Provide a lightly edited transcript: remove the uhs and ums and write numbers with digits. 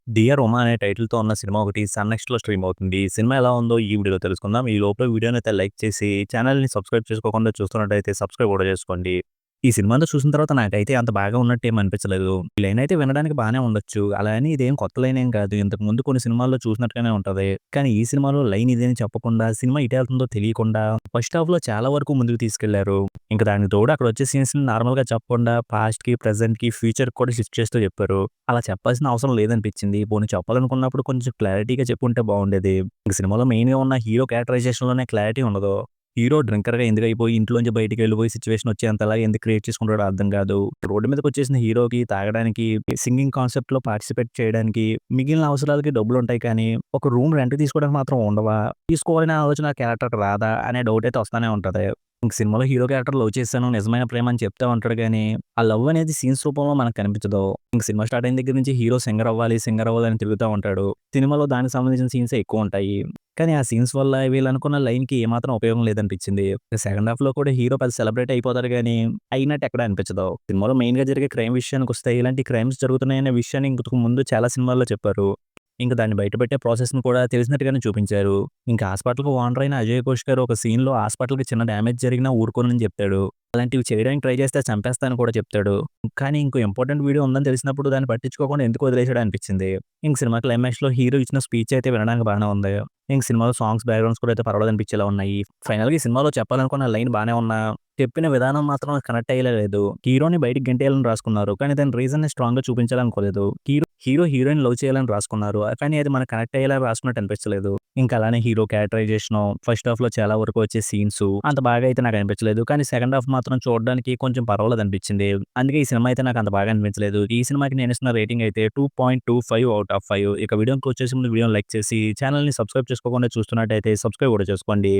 'Dear Uma' అనే టైటిల్‌తో ఉన్న సినిమా ఒకటి సన్ నెక్స్ట్‌లో స్ట్రీమ్ అవుతుంది. ఈ సినిమా ఎలా ఉందో ఈ వీడియోలో తెలుసుకుందాం. ఈ లోపల వీడియోనైతే లైక్ చేసి ఛానెల్‌ని సబ్స్క్రైబ్ చేసుకోకుండా చూస్తున్నట్టయితే సబ్స్క్రైబ్ కూడా చేసుకోండి. ఈ సినిమా అంతా చూసిన తర్వాత నాకైతే అంత బాగా ఉన్నట్టేం అనిపించలేదు. ఈ లైన్ అయితే వినడానికి బానే ఉండొచ్చు. అలా అని ఇదేం కొత్త లైన్ ఏం కాదు. ఇంతకుముందు కొన్ని సినిమాల్లో చూసినట్టుగానే ఉంటది. కానీ ఈ సినిమాలో లైన్ ఇదని చెప్పకుండా సినిమా ఎటెళ్తుందో తెలియకుండా ఫస్ట్ హాఫ్‌లో చాలా వరకు ముందుకు తీసుకెళ్లారు. ఇంక దానికి తోడు అక్కడొచ్చే సీన్స్‌ని నార్మల్‌గా చెప్పకుండా పాస్ట్‌కి, ప్రెజెంట్‌కి, ఫ్యూచర్‌కి కూడా షిఫ్ట్ చేస్తూ చెప్పారు. అలా చెప్పాల్సిన అవసరం లేదనిపించింది. పోనీ చెప్పాలనుకున్నప్పుడు కొంచెం క్లారిటీగా చెప్పుంటే బావుండేది. ఇంక సినిమాలో మెయిన్‌గా ఉన్న హీరో క్యారెక్టరైజేషన్‌లోనే క్లారిటీ ఉండదు. హీరో డ్రింకర్‌గా ఎందుకైపోయి ఇంట్లోంచి బయటికెళ్ళిపోయి సిట్యుయేషన్ వచ్చేంతలా ఎందుకు క్రియేట్ చేసుకుంటాడో అర్థం కాదు. రోడ్డు మీదకొచ్చేసిన హీరోకి తాగడానికి, సింగింగ్ కాన్సెప్ట్‌లో పార్టిసిపేట్ చేయడానికి, మిగిలిన అవసరాలకి డబ్బులుంటాయి కానీ, ఒక రూమ్ రెంట్‌కి తీసుకోవడానికి మాత్రం ఉండవా? తీసుకోవాలనే ఆలోచన ఆ క్యారెక్టర్‌కి రాదా? అనే డౌటయితే వస్తానే ఉంటది. ఇంక సినిమాలో హీరో క్యారెక్టర్ లవ్ చేశాను, నిజమైన ప్రేమ అని చెప్తా ఉంటాడు గానీ, ఆ లవ్ అనేది సీన్స్ రూపంలో మనకు కనిపించదు. ఇంక సినిమా స్టార్ట్ అయిన దగ్గర నుంచి హీరో సింగర్ అవ్వాలని తిరుగుతా ఉంటాడు. సినిమాలో దానికి సంబంధించిన సీన్సే ఎక్కువుంటాయి. కానీ ఆ సీన్స్ వల్ల వీళ్ళనుకున్న లైన్‌కి ఏమాత్రం ఉపయోగం లేదనిపించింది. సెకండ్ హాఫ్‌లో కూడా హీరో పెద్ద సెలబ్రిటీ అయిపోతాడు గానీ, అయినట్టు ఎక్కడ అనిపించదు. సినిమాలో మెయిన్‌గా జరిగే క్రైమ్ విషయానికొస్తే ఇలాంటి క్రైమ్స్ జరుగుతున్నాయనే విషయాన్ని ఇంతకు ముందు చాలా సినిమాల్లో చెప్పారు. ఇంక దాన్ని బయటపెట్టే ప్రాసెస్‌ని కూడా తెలిసినట్టుగానే చూపించారు. ఇంక హాస్పిటల్‌కి ఓనర్ అయిన అజయ్ ఘోష్ గారు ఒక సీన్‌లో హాస్పిటల్‌కి చిన్న డ్యామేజ్ జరిగినా ఊరుకోనని చెప్తాడు. అలాంటివి చేయడానికి ట్రై చేస్తే చంపేస్తా అని కూడా చెప్తాడు. కానీ ఇంకో ఇంపార్టెంట్ వీడియో ఉందని తెలిసినప్పుడు దాన్ని పట్టించుకోకుండా ఎందుకు వదిలేసాడో అనిపించింది. ఇంక సినిమా క్లైమాక్స్‌లో హీరో ఇచ్చిన స్పీచ్ అయితే వినడానికి బానే ఉంది. ఇంక సినిమాలో సాంగ్స్, బ్యాక్‌గ్రౌండ్స్ కూడా అయితే పర్వాలేదనిపించేలా ఉన్నాయి. ఫైనల్‌గా ఈ సినిమాలో చెప్పాలనుకున్న లైన్ బానే ఉన్నా, చెప్పిన విధానం మాత్రం కనెక్ట్ అయ్యేలా లేదు. హీరోని బయటికి గెంటేయాలని రాసుకున్నారు. కానీ దాని రీజన్‌ని స్ట్రాంగ్‌గా చూపించాలనుకోలేదు. హీరోయిన్ లవ్ చేయాలని రాసుకున్నారు. కానీ అది మనకు కనెక్ట్ అయ్యేలా రాసుకున్నట్టు అనిపించలేదు. ఇంకా అలానే హీరో క్యారెక్టరైజేషను, ఫస్ట్ హాఫ్‌లో చాలా వరకు వచ్చే సీన్సు అంత బాగా అయితే నాకు అనిపించలేదు. కానీ సెకండ్ హాఫ్ మాత్రం చూడడానికి కొంచెం పర్వాలేదనిపించింది. అందుకే ఈ సినిమా అయితే నాకు అంత బాగా అనిపించలేదు. ఈ సినిమాకి నేను ఇస్తున్న రేటింగ్ అయితే 2.25 ఔట్ ఆఫ్ 5. ఇక వీడియోని క్లోజ్ చేసే ముందు వీడియోని లైక్ చేసి ఛానెల్‌ని సబ్స్క్రైబ్ చేసుకోకుండా చూస్తున్నట్టయితే సబ్స్క్రైబ్ కూడా చేసుకోండి.